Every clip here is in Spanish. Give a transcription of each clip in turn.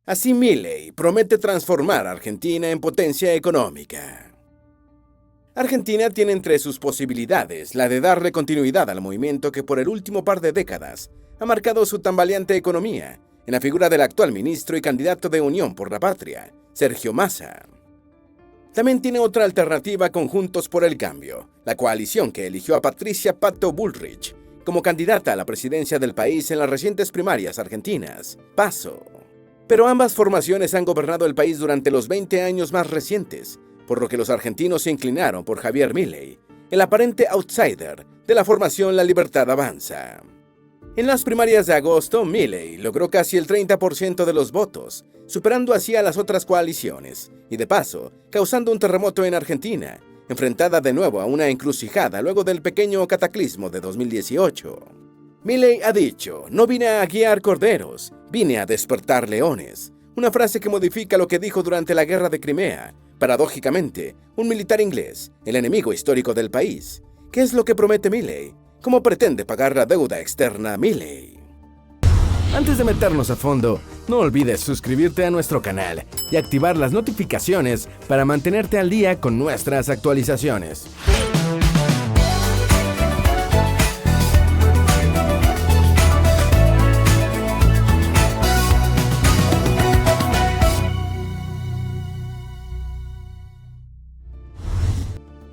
Así Milei promete transformar a Argentina en potencia económica. Argentina tiene entre sus posibilidades la de darle continuidad al movimiento que por el último par de décadas ha marcado su tambaleante economía, en la figura del actual ministro y candidato de Unión por la Patria, Sergio Massa. También tiene otra alternativa con Juntos por el Cambio, la coalición que eligió a Patricia Pato Bullrich como candidata a la presidencia del país en las recientes primarias argentinas, PASO. Pero ambas formaciones han gobernado el país durante los 20 años más recientes, por lo que los argentinos se inclinaron por Javier Milei, el aparente outsider de la formación La Libertad Avanza. En las primarias de agosto, Milei logró casi el 30% de los votos, superando así a las otras coaliciones, y de paso, causando un terremoto en Argentina, enfrentada de nuevo a una encrucijada luego del pequeño cataclismo de 2018. Milei ha dicho: "No vine a guiar corderos, vine a despertar leones", una frase que modifica lo que dijo durante la Guerra de Crimea, paradójicamente, un militar inglés, el enemigo histórico del país. ¿Qué es lo que promete Milei? ¿Cómo pretende pagar la deuda externa Milei? Antes de meternos a fondo, no olvides suscribirte a nuestro canal y activar las notificaciones para mantenerte al día con nuestras actualizaciones.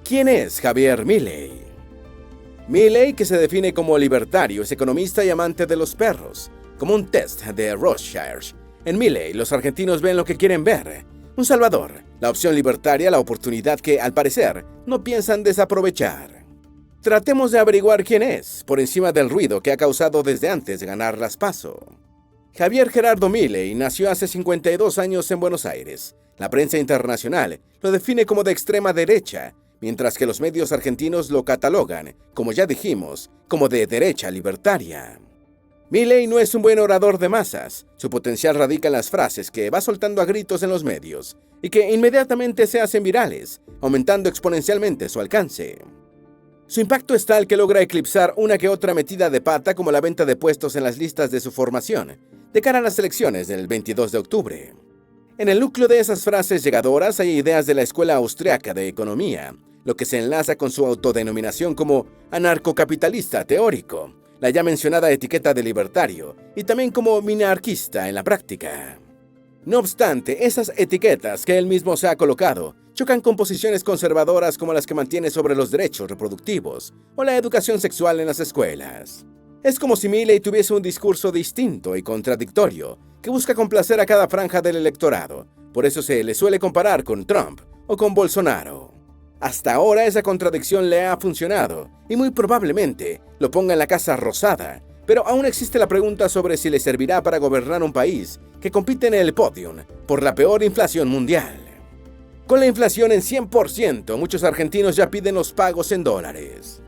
¿Quién es Javier Milei? Milei, que se define como libertario, es economista y amante de los perros, como un test de Rothschild. En Milei, los argentinos ven lo que quieren ver: un salvador, la opción libertaria, la oportunidad que, al parecer, no piensan desaprovechar. Tratemos de averiguar quién es, por encima del ruido que ha causado desde antes de ganar las PASO. Javier Gerardo Milei nació hace 52 años en Buenos Aires. La prensa internacional lo define como de extrema derecha, mientras que los medios argentinos lo catalogan, como ya dijimos, como de derecha libertaria. Milei no es un buen orador de masas. Su potencial radica en las frases que va soltando a gritos en los medios y que inmediatamente se hacen virales, aumentando exponencialmente su alcance. Su impacto es tal que logra eclipsar una que otra metida de pata, como la venta de puestos en las listas de su formación, de cara a las elecciones del 22 de octubre. En el núcleo de esas frases llegadoras hay ideas de la escuela austriaca de economía, lo que se enlaza con su autodenominación como anarcocapitalista teórico, la ya mencionada etiqueta de libertario, y también como minarquista en la práctica. No obstante, esas etiquetas que él mismo se ha colocado chocan con posiciones conservadoras como las que mantiene sobre los derechos reproductivos o la educación sexual en las escuelas. Es como si Milei tuviese un discurso distinto y contradictorio que busca complacer a cada franja del electorado. Por eso se le suele comparar con Trump o con Bolsonaro. Hasta ahora esa contradicción le ha funcionado y muy probablemente lo ponga en la Casa Rosada, pero aún existe la pregunta sobre si le servirá para gobernar un país que compite en el podium por la peor inflación mundial. Con la inflación en 100%, muchos argentinos ya piden los pagos en dólares.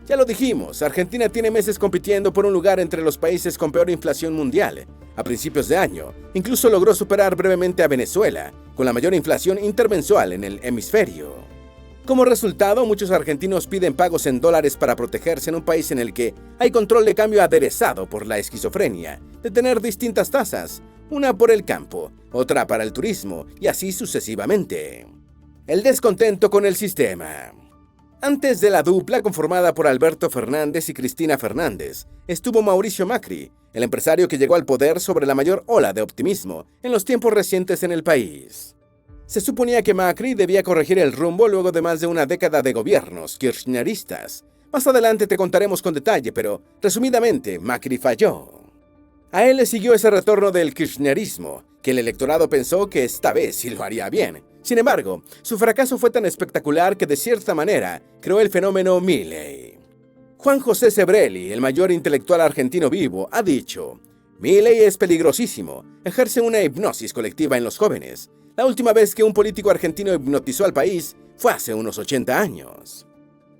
Ya lo dijimos, Argentina tiene meses compitiendo por un lugar entre los países con peor inflación mundial. A principios de año, incluso logró superar brevemente a Venezuela, con la mayor inflación intermensual en el hemisferio. Como resultado, muchos argentinos piden pagos en dólares para protegerse en un país en el que hay control de cambio aderezado por la esquizofrenia de tener distintas tasas, una por el campo, otra para el turismo y así sucesivamente. El descontento con el sistema. Antes de la dupla conformada por Alberto Fernández y Cristina Fernández, estuvo Mauricio Macri, el empresario que llegó al poder sobre la mayor ola de optimismo en los tiempos recientes en el país. Se suponía que Macri debía corregir el rumbo luego de más de una década de gobiernos kirchneristas. Más adelante te contaremos con detalle, pero resumidamente, Macri falló. A él le siguió ese retorno del kirchnerismo, que el electorado pensó que esta vez sí lo haría bien. Sin embargo, su fracaso fue tan espectacular que de cierta manera creó el fenómeno Milei. Juan José Sebrelli, el mayor intelectual argentino vivo, ha dicho: "Milei es peligrosísimo, ejerce una hipnosis colectiva en los jóvenes. La última vez que un político argentino hipnotizó al país fue hace unos 80 años.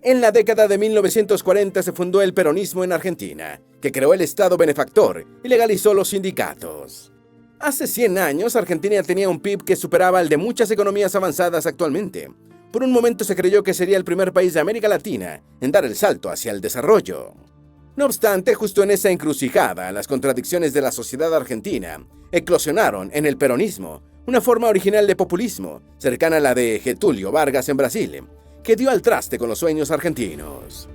En la década de 1940 se fundó el peronismo en Argentina, que creó el Estado benefactor y legalizó los sindicatos. Hace 100 años, Argentina tenía un PIB que superaba el de muchas economías avanzadas actualmente. Por un momento se creyó que sería el primer país de América Latina en dar el salto hacia el desarrollo. No obstante, justo en esa encrucijada, las contradicciones de la sociedad argentina, eclosionaron en el peronismo, una forma original de populismo, cercana a la de Getúlio Vargas en Brasil, que dio al traste con los sueños argentinos.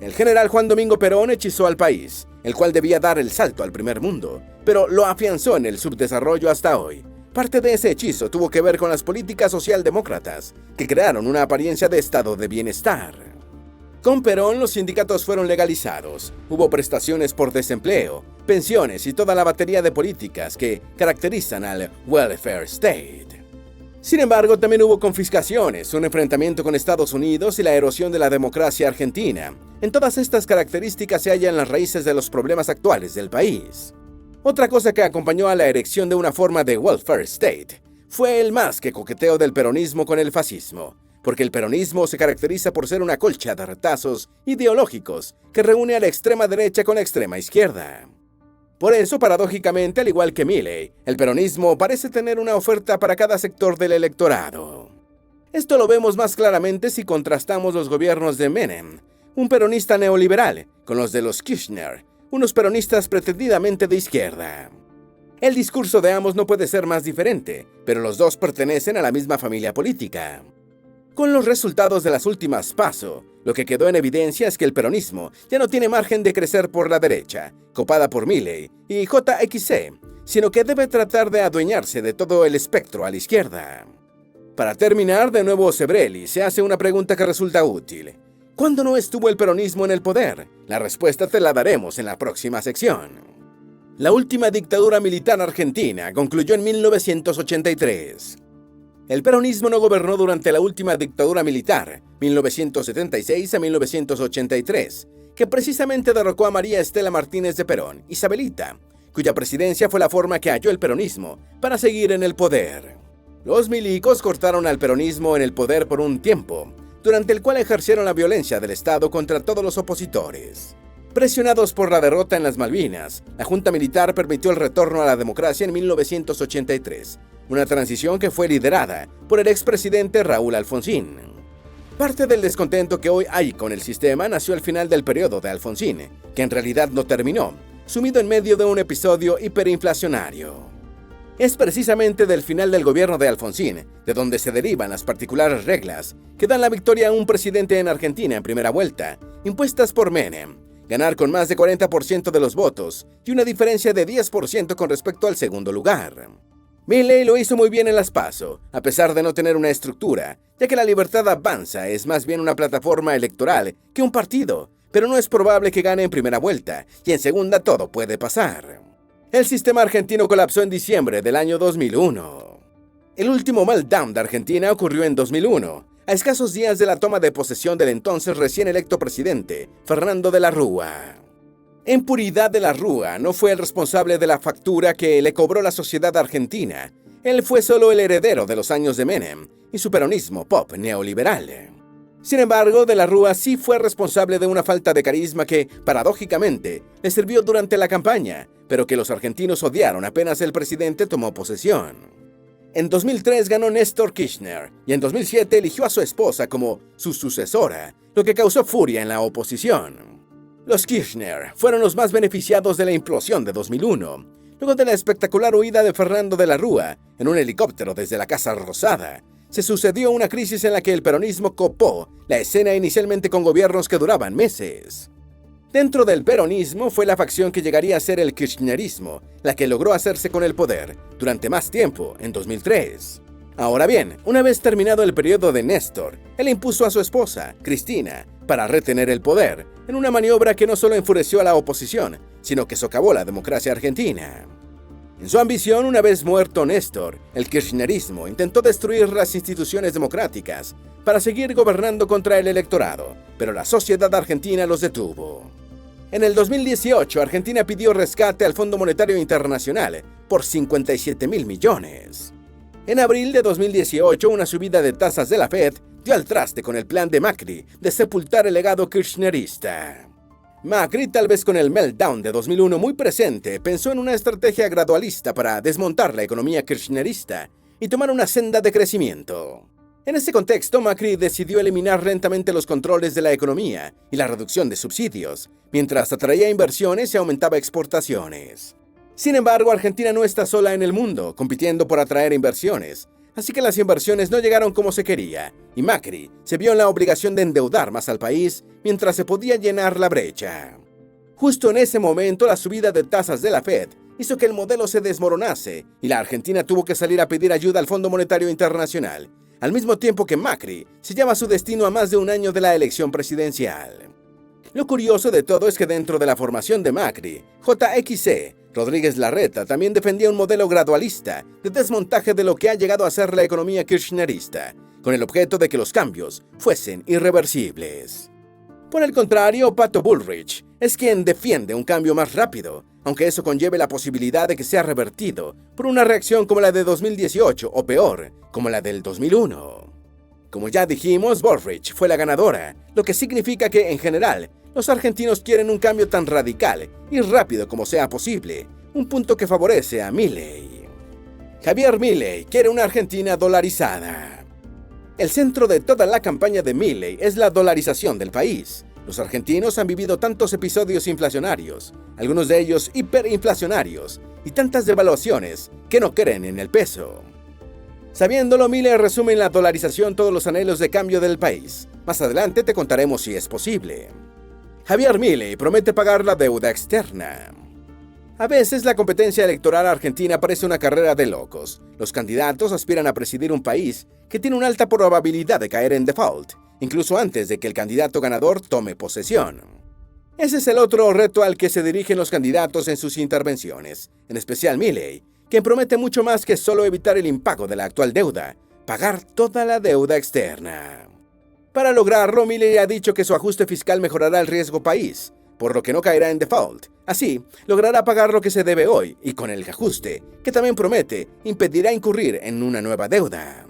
El general Juan Domingo Perón hechizó al país, el cual debía dar el salto al primer mundo, pero lo afianzó en el subdesarrollo hasta hoy. Parte de ese hechizo tuvo que ver con las políticas socialdemócratas, que crearon una apariencia de estado de bienestar. Con Perón, los sindicatos fueron legalizados, hubo prestaciones por desempleo, pensiones y toda la batería de políticas que caracterizan al welfare state. Sin embargo, también hubo confiscaciones, un enfrentamiento con Estados Unidos y la erosión de la democracia argentina. En todas estas características se hallan las raíces de los problemas actuales del país. Otra cosa que acompañó a la erección de una forma de welfare state fue el más que coqueteo del peronismo con el fascismo, porque el peronismo se caracteriza por ser una colcha de retazos ideológicos que reúne a la extrema derecha con la extrema izquierda. Por eso, paradójicamente, al igual que Milei, el peronismo parece tener una oferta para cada sector del electorado. Esto lo vemos más claramente si contrastamos los gobiernos de Menem, un peronista neoliberal, con los de los Kirchner, unos peronistas pretendidamente de izquierda. El discurso de ambos no puede ser más diferente, pero los dos pertenecen a la misma familia política. Con los resultados de las últimas PASO, lo que quedó en evidencia es que el peronismo ya no tiene margen de crecer por la derecha, copada por Milei y JXC, sino que debe tratar de adueñarse de todo el espectro a la izquierda. Para terminar, de nuevo Sebrelli se hace una pregunta que resulta útil. ¿Cuándo no estuvo el peronismo en el poder? La respuesta te la daremos en la próxima sección. La última dictadura militar argentina concluyó en 1983. El peronismo no gobernó durante la última dictadura militar, 1976 a 1983, que precisamente derrocó a María Estela Martínez de Perón, Isabelita, cuya presidencia fue la forma que halló el peronismo para seguir en el poder. Los milicos cortaron al peronismo en el poder por un tiempo, durante el cual ejercieron la violencia del Estado contra todos los opositores. Presionados por la derrota en las Malvinas, la Junta Militar permitió el retorno a la democracia en 1983, una transición que fue liderada por el expresidente Raúl Alfonsín. Parte del descontento que hoy hay con el sistema nació al final del periodo de Alfonsín, que en realidad no terminó, sumido en medio de un episodio hiperinflacionario. Es precisamente del final del gobierno de Alfonsín, de donde se derivan las particulares reglas que dan la victoria a un presidente en Argentina en primera vuelta, impuestas por Menem, ganar con más de 40% de los votos y una diferencia de 10% con respecto al segundo lugar. Milei lo hizo muy bien en las PASO, a pesar de no tener una estructura, ya que la Libertad Avanza es más bien una plataforma electoral que un partido, pero no es probable que gane en primera vuelta, y en segunda todo puede pasar. El sistema argentino colapsó en diciembre del año 2001. El último meltdown de Argentina ocurrió en 2001, a escasos días de la toma de posesión del entonces recién electo presidente, Fernando de la Rúa. En puridad, de la Rúa no fue el responsable de la factura que le cobró la sociedad argentina. Él fue solo el heredero de los años de Menem y su peronismo pop neoliberal. Sin embargo, de la Rúa sí fue responsable de una falta de carisma que, paradójicamente, le sirvió durante la campaña, pero que los argentinos odiaron apenas el presidente tomó posesión. En 2003 ganó Néstor Kirchner y en 2007 eligió a su esposa como su sucesora, lo que causó furia en la oposición. Los Kirchner fueron los más beneficiados de la implosión de 2001, luego de la espectacular huida de Fernando de la Rúa en un helicóptero desde la Casa Rosada. Se sucedió una crisis en la que el peronismo copó la escena inicialmente con gobiernos que duraban meses. Dentro del peronismo fue la facción que llegaría a ser el kirchnerismo la que logró hacerse con el poder durante más tiempo, en 2003. Ahora bien, una vez terminado el periodo de Néstor, él impuso a su esposa, Cristina, para retener el poder, en una maniobra que no solo enfureció a la oposición, sino que socavó la democracia argentina. En su ambición, una vez muerto Néstor, el kirchnerismo intentó destruir las instituciones democráticas para seguir gobernando contra el electorado, pero la sociedad argentina los detuvo. En el 2018, Argentina pidió rescate al Fondo Monetario Internacional por 57.000 millones. En abril de 2018, una subida de tasas de la Fed dio al traste con el plan de Macri de sepultar el legado kirchnerista. Macri, tal vez con el meltdown de 2001 muy presente, pensó en una estrategia gradualista para desmontar la economía kirchnerista y tomar una senda de crecimiento. En ese contexto, Macri decidió eliminar lentamente los controles de la economía y la reducción de subsidios, mientras atraía inversiones y aumentaba exportaciones. Sin embargo, Argentina no está sola en el mundo, compitiendo por atraer inversiones. Así que las inversiones no llegaron como se quería, y Macri se vio en la obligación de endeudar más al país mientras se podía llenar la brecha. Justo en ese momento, la subida de tasas de la Fed hizo que el modelo se desmoronase y la Argentina tuvo que salir a pedir ayuda al Fondo Monetario Internacional, al mismo tiempo que Macri sellaba su destino a más de un año de la elección presidencial. Lo curioso de todo es que dentro de la formación de Macri, JXC, Rodríguez Larreta, también defendía un modelo gradualista de desmontaje de lo que ha llegado a ser la economía kirchnerista, con el objeto de que los cambios fuesen irreversibles. Por el contrario, Pato Bullrich es quien defiende un cambio más rápido, aunque eso conlleve la posibilidad de que sea revertido por una reacción como la de 2018 o peor, como la del 2001. Como ya dijimos, Bullrich fue la ganadora, lo que significa que, en general, los argentinos quieren un cambio tan radical y rápido como sea posible, un punto que favorece a Milei. Javier Milei quiere una Argentina dolarizada. El centro de toda la campaña de Milei es la dolarización del país. Los argentinos han vivido tantos episodios inflacionarios, algunos de ellos hiperinflacionarios, y tantas devaluaciones que no creen en el peso. Sabiéndolo, Milei resume en la dolarización todos los anhelos de cambio del país. Más adelante te contaremos si es posible. Javier Milei promete pagar la deuda externa. A veces la competencia electoral argentina parece una carrera de locos. Los candidatos aspiran a presidir un país que tiene una alta probabilidad de caer en default, incluso antes de que el candidato ganador tome posesión. Ese es el otro reto al que se dirigen los candidatos en sus intervenciones, en especial Milei, quien promete mucho más que solo evitar el impago de la actual deuda, pagar toda la deuda externa. Para lograrlo, Milei ha dicho que su ajuste fiscal mejorará el riesgo país, por lo que no caerá en default. Así, logrará pagar lo que se debe hoy, y con el ajuste, que también promete, impedirá incurrir en una nueva deuda.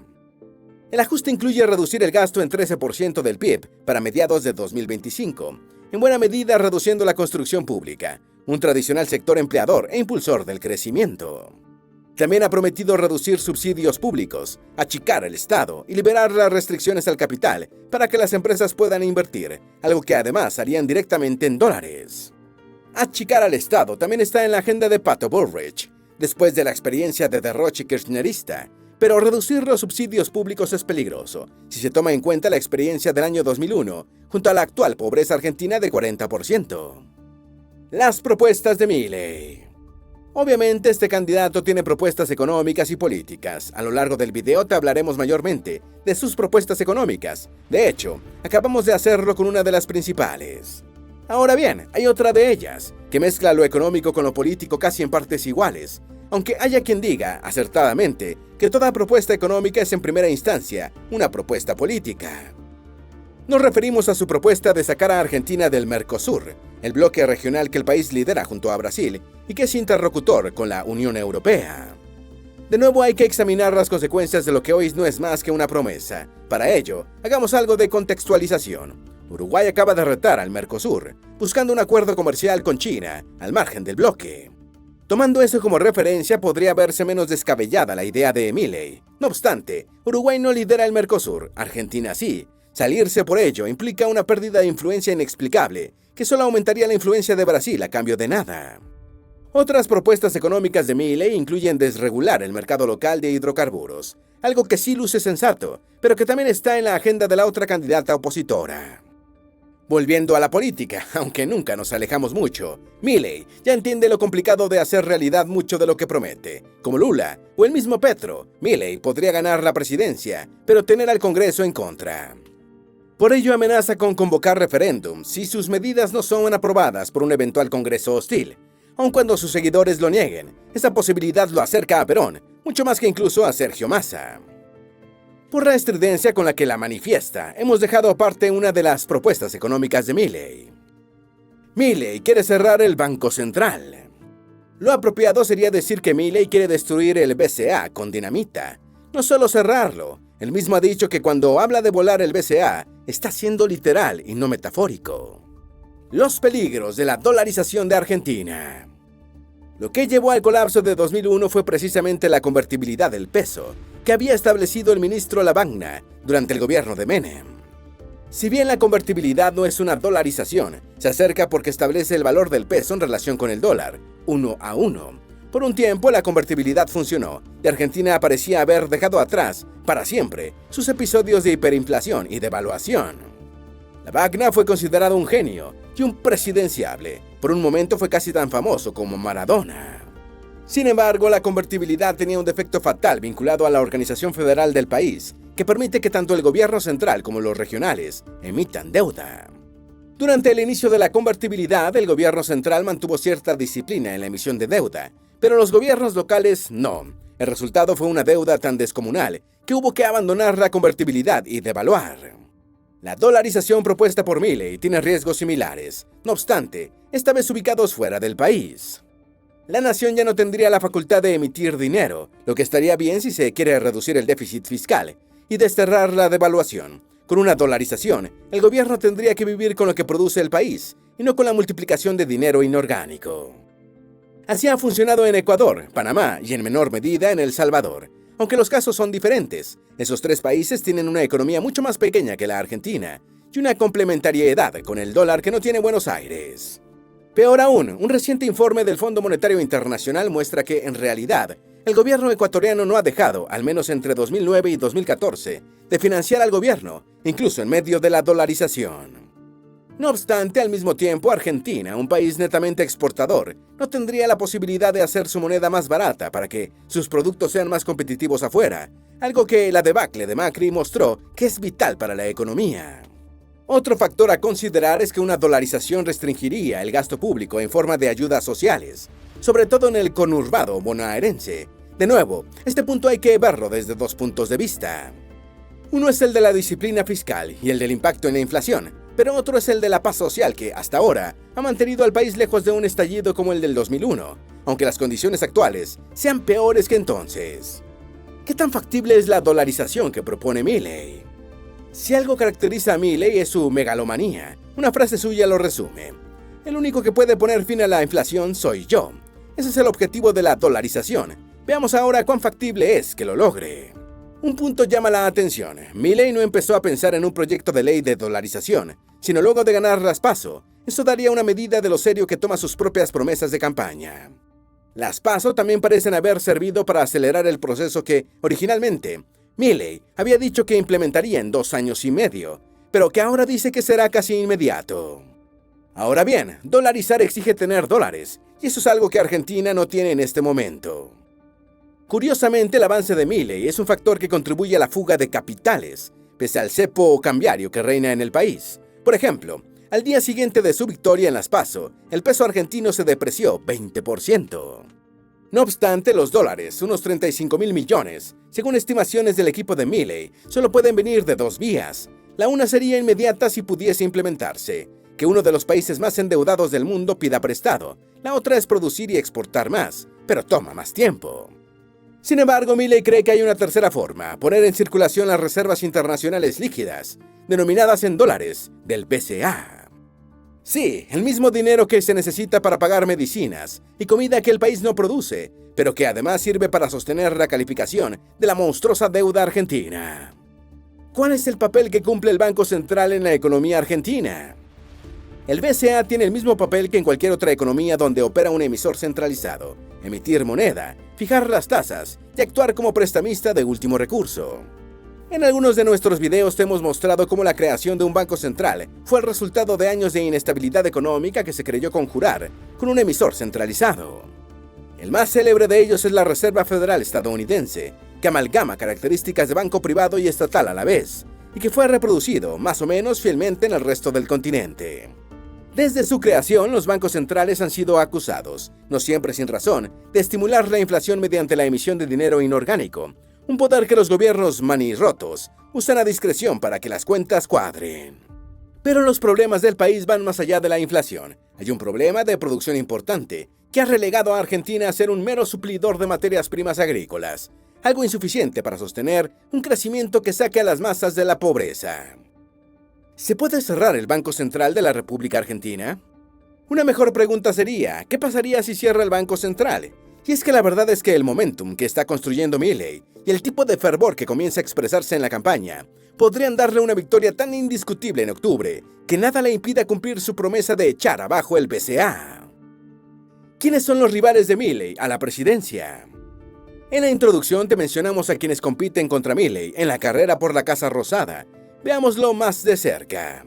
El ajuste incluye reducir el gasto en 13% del PIB para mediados de 2025, en buena medida reduciendo la construcción pública, un tradicional sector empleador e impulsor del crecimiento. También ha prometido reducir subsidios públicos, achicar el Estado y liberar las restricciones al capital para que las empresas puedan invertir, algo que además harían directamente en dólares. Achicar al Estado también está en la agenda de Pato Bullrich, después de la experiencia de derroche kirchnerista, pero reducir los subsidios públicos es peligroso, si se toma en cuenta la experiencia del año 2001, junto a la actual pobreza argentina de 40%. Las propuestas de Milei. Obviamente, este candidato tiene propuestas económicas y políticas. A lo largo del video te hablaremos mayormente de sus propuestas económicas. De hecho, acabamos de hacerlo con una de las principales. Ahora bien, hay otra de ellas, que mezcla lo económico con lo político casi en partes iguales, aunque haya quien diga, acertadamente, que toda propuesta económica es en primera instancia una propuesta política. Nos referimos a su propuesta de sacar a Argentina del Mercosur, el bloque regional que el país lidera junto a Brasil y que es interlocutor con la Unión Europea. De nuevo hay que examinar las consecuencias de lo que hoy no es más que una promesa. Para ello, hagamos algo de contextualización. Uruguay acaba de retar al Mercosur, buscando un acuerdo comercial con China, al margen del bloque. Tomando eso como referencia, podría verse menos descabellada la idea de Milei. No obstante, Uruguay no lidera el Mercosur, Argentina sí. Salirse por ello implica una pérdida de influencia inexplicable, que solo aumentaría la influencia de Brasil a cambio de nada. Otras propuestas económicas de Milei incluyen desregular el mercado local de hidrocarburos, algo que sí luce sensato, pero que también está en la agenda de la otra candidata opositora. Volviendo a la política, aunque nunca nos alejamos mucho, Milei ya entiende lo complicado de hacer realidad mucho de lo que promete. Como Lula o el mismo Petro, Milei podría ganar la presidencia, pero tener al Congreso en contra. Por ello amenaza con convocar referéndum si sus medidas no son aprobadas por un eventual Congreso hostil. Aun cuando sus seguidores lo nieguen, esa posibilidad lo acerca a Perón, mucho más que incluso a Sergio Massa. Por la estridencia con la que la manifiesta, hemos dejado aparte una de las propuestas económicas de Milei. Milei quiere cerrar el Banco Central. Lo apropiado sería decir que Milei quiere destruir el BCA con dinamita. No solo cerrarlo, él mismo ha dicho que cuando habla de volar el BCA, está siendo literal y no metafórico. Los peligros de la dolarización de Argentina. Lo que llevó al colapso de 2001 fue precisamente la convertibilidad del peso, que había establecido el ministro Lavagna durante el gobierno de Menem. Si bien la convertibilidad no es una dolarización, se acerca porque establece el valor del peso en relación con el dólar, 1 a 1, Por un tiempo la convertibilidad funcionó y Argentina parecía haber dejado atrás, para siempre, sus episodios de hiperinflación y devaluación. Lavagna fue considerado un genio y un presidenciable. Por un momento fue casi tan famoso como Maradona. Sin embargo, la convertibilidad tenía un defecto fatal vinculado a la organización federal del país, que permite que tanto el gobierno central como los regionales emitan deuda. Durante el inicio de la convertibilidad, el gobierno central mantuvo cierta disciplina en la emisión de deuda, pero los gobiernos locales no. El resultado fue una deuda tan descomunal que hubo que abandonar la convertibilidad y devaluar. La dolarización propuesta por Milei tiene riesgos similares, no obstante, esta vez ubicados fuera del país. La nación ya no tendría la facultad de emitir dinero, lo que estaría bien si se quiere reducir el déficit fiscal y desterrar la devaluación. Con una dolarización, el gobierno tendría que vivir con lo que produce el país y no con la multiplicación de dinero inorgánico. Así ha funcionado en Ecuador, Panamá y en menor medida en El Salvador. Aunque los casos son diferentes, esos tres países tienen una economía mucho más pequeña que la Argentina y una complementariedad con el dólar que no tiene Buenos Aires. Peor aún, un reciente informe del Fondo Monetario Internacional muestra que, en realidad, el gobierno ecuatoriano no ha dejado, al menos entre 2009 y 2014, de financiar al gobierno, incluso en medio de la dolarización. No obstante, al mismo tiempo, Argentina, un país netamente exportador, no tendría la posibilidad de hacer su moneda más barata para que sus productos sean más competitivos afuera, algo que la debacle de Macri mostró que es vital para la economía. Otro factor a considerar es que una dolarización restringiría el gasto público en forma de ayudas sociales, sobre todo en el conurbado bonaerense. De nuevo, este punto hay que verlo desde dos puntos de vista. Uno es el de la disciplina fiscal y el del impacto en la inflación, pero otro es el de la paz social que, hasta ahora, ha mantenido al país lejos de un estallido como el del 2001, aunque las condiciones actuales sean peores que entonces. ¿Qué tan factible es la dolarización que propone Milei? Si algo caracteriza a Milei es su megalomanía, una frase suya lo resume: el único que puede poner fin a la inflación soy yo. Ese es el objetivo de la dolarización. Veamos ahora cuán factible es que lo logre. Un punto llama la atención. Milei no empezó a pensar en un proyecto de ley de dolarización, sino luego de ganar las PASO. Eso daría una medida de lo serio que toma sus propias promesas de campaña. Las PASO también parecen haber servido para acelerar el proceso que, originalmente, Milei había dicho que implementaría en 2 años y medio, pero que ahora dice que será casi inmediato. Ahora bien, dolarizar exige tener dólares, y eso es algo que Argentina no tiene en este momento. Curiosamente, el avance de Milei es un factor que contribuye a la fuga de capitales, pese al cepo cambiario que reina en el país. Por ejemplo, al día siguiente de su victoria en las PASO, el peso argentino se depreció 20%. No obstante, los dólares, unos 35.000 millones, según estimaciones del equipo de Milei, solo pueden venir de 2 vías. La una sería inmediata si pudiese implementarse, que uno de los países más endeudados del mundo pida prestado. La otra es producir y exportar más, pero toma más tiempo. Sin embargo, Milei cree que hay una tercera forma: poner en circulación las reservas internacionales líquidas, denominadas en dólares, del BCA. Sí, el mismo dinero que se necesita para pagar medicinas y comida que el país no produce, pero que además sirve para sostener la calificación de la monstruosa deuda argentina. ¿Cuál es el papel que cumple el Banco Central en la economía argentina? El BCA tiene el mismo papel que en cualquier otra economía donde opera un emisor centralizado: emitir moneda, fijar las tasas y actuar como prestamista de último recurso. En algunos de nuestros videos te hemos mostrado cómo la creación de un banco central fue el resultado de años de inestabilidad económica que se creyó conjurar con un emisor centralizado. El más célebre de ellos es la Reserva Federal estadounidense, que amalgama características de banco privado y estatal a la vez, y que fue reproducido más o menos fielmente en el resto del continente. Desde su creación, los bancos centrales han sido acusados, no siempre sin razón, de estimular la inflación mediante la emisión de dinero inorgánico, un poder que los gobiernos manirrotos usan a discreción para que las cuentas cuadren. Pero los problemas del país van más allá de la inflación. Hay un problema de producción importante que ha relegado a Argentina a ser un mero suplidor de materias primas agrícolas, algo insuficiente para sostener un crecimiento que saque a las masas de la pobreza. ¿Se puede cerrar el Banco Central de la República Argentina? Una mejor pregunta sería: ¿qué pasaría si cierra el Banco Central? Y es que la verdad es que el momentum que está construyendo Milei y el tipo de fervor que comienza a expresarse en la campaña podrían darle una victoria tan indiscutible en octubre que nada le impida cumplir su promesa de echar abajo el BCA. ¿Quiénes son los rivales de Milei a la presidencia? En la introducción te mencionamos a quienes compiten contra Milei en la carrera por la Casa Rosada. Veámoslo más de cerca.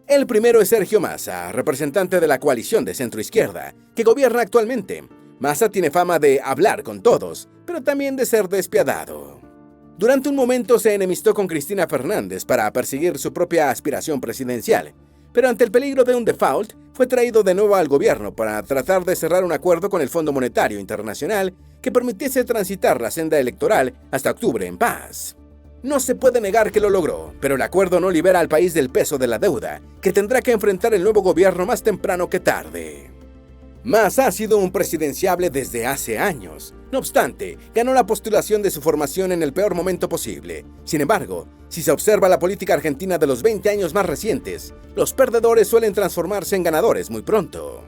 El primero es Sergio Massa, representante de la coalición de centro-izquierda, que gobierna actualmente. Massa tiene fama de hablar con todos, pero también de ser despiadado. Durante un momento se enemistó con Cristina Fernández para perseguir su propia aspiración presidencial, pero ante el peligro de un default, fue traído de nuevo al gobierno para tratar de cerrar un acuerdo con el Fondo Monetario Internacional que permitiese transitar la senda electoral hasta octubre en paz. No se puede negar que lo logró, pero el acuerdo no libera al país del peso de la deuda, que tendrá que enfrentar el nuevo gobierno más temprano que tarde. Massa ha sido un presidenciable desde hace años. No obstante, ganó la postulación de su formación en el peor momento posible. Sin embargo, si se observa la política argentina de los 20 años más recientes, los perdedores suelen transformarse en ganadores muy pronto.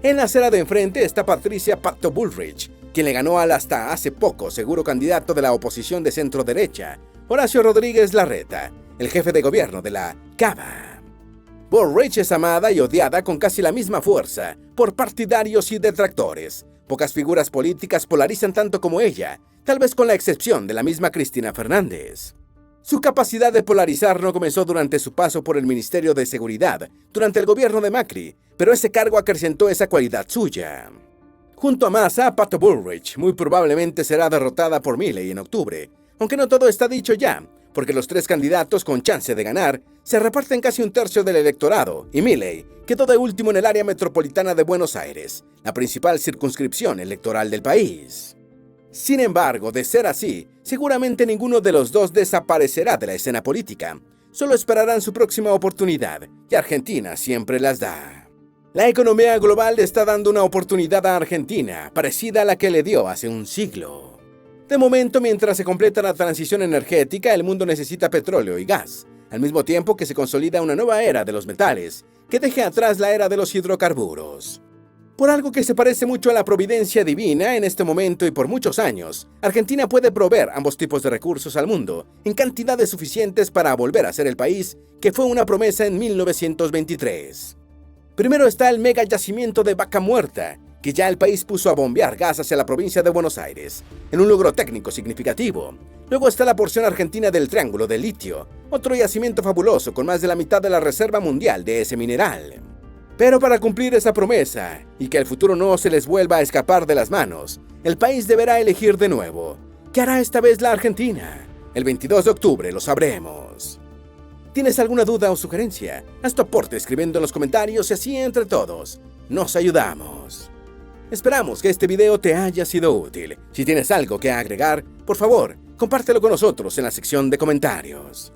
En la acera de enfrente está Patricia Pato Bullrich, quien le ganó al hasta hace poco seguro candidato de la oposición de centro-derecha, Horacio Rodríguez Larreta, el jefe de gobierno de la Cava. Bullrich es amada y odiada con casi la misma fuerza por partidarios y detractores. Pocas figuras políticas polarizan tanto como ella, tal vez con la excepción de la misma Cristina Fernández. Su capacidad de polarizar no comenzó durante su paso por el Ministerio de Seguridad, durante el gobierno de Macri, pero ese cargo acrecentó esa cualidad suya. Junto a Massa, Pato Bullrich muy probablemente será derrotada por Milei en octubre, aunque no todo está dicho ya, porque los tres candidatos con chance de ganar se reparten casi un tercio del electorado, y Milei quedó de último en el área metropolitana de Buenos Aires, la principal circunscripción electoral del país. Sin embargo, de ser así, seguramente ninguno de los dos desaparecerá de la escena política. Solo esperarán su próxima oportunidad, y Argentina siempre las da. La economía global le está dando una oportunidad a Argentina, parecida a la que le dio hace un siglo. De momento, mientras se completa la transición energética, el mundo necesita petróleo y gas, al mismo tiempo que se consolida una nueva era de los metales, que deje atrás la era de los hidrocarburos. Por algo que se parece mucho a la providencia divina en este momento y por muchos años, Argentina puede proveer ambos tipos de recursos al mundo en cantidades suficientes para volver a ser el país que fue una promesa en 1923. Primero está el mega yacimiento de Vaca Muerta, que ya el país puso a bombear gas hacia la provincia de Buenos Aires, en un logro técnico significativo. Luego está la porción argentina del Triángulo del Litio, otro yacimiento fabuloso con más de la mitad de la reserva mundial de ese mineral. Pero para cumplir esa promesa, y que el futuro no se les vuelva a escapar de las manos, el país deberá elegir de nuevo. ¿Qué hará esta vez la Argentina? El 22 de octubre lo sabremos. ¿Tienes alguna duda o sugerencia? Haz tu aporte escribiendo en los comentarios y así entre todos nos ayudamos. Esperamos que este video te haya sido útil. Si tienes algo que agregar, por favor, compártelo con nosotros en la sección de comentarios.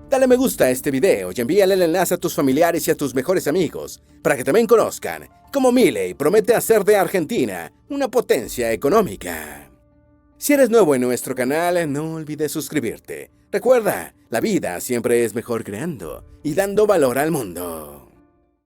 Dale me gusta a este video y envíale el enlace a tus familiares y a tus mejores amigos para que también conozcan cómo Milei promete hacer de Argentina una potencia económica. Si eres nuevo en nuestro canal, no olvides suscribirte. Recuerda, la vida siempre es mejor creando y dando valor al mundo.